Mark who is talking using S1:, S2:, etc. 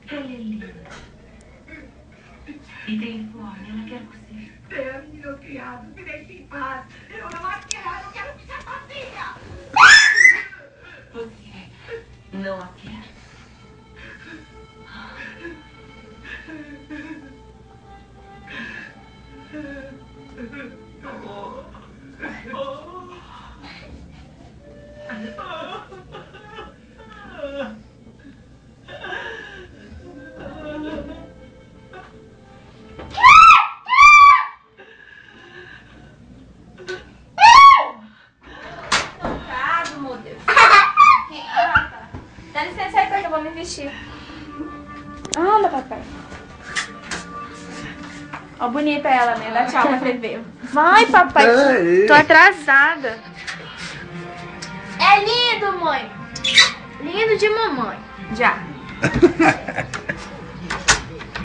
S1: Ela é linda. E tem fome, ela quer você.
S2: Meu criado, me deixe em paz. Eu não a quero ficar sozinha.
S1: Você não a quer?
S3: Meu Deus. Dá licença aí, pai, que eu vou me vestir. Anda, papai. Ó, bonita ela, né? Dá tchau pra TV. Vai, papai. Tô atrasada. É lindo, mãe. Lindo de mamãe. Já.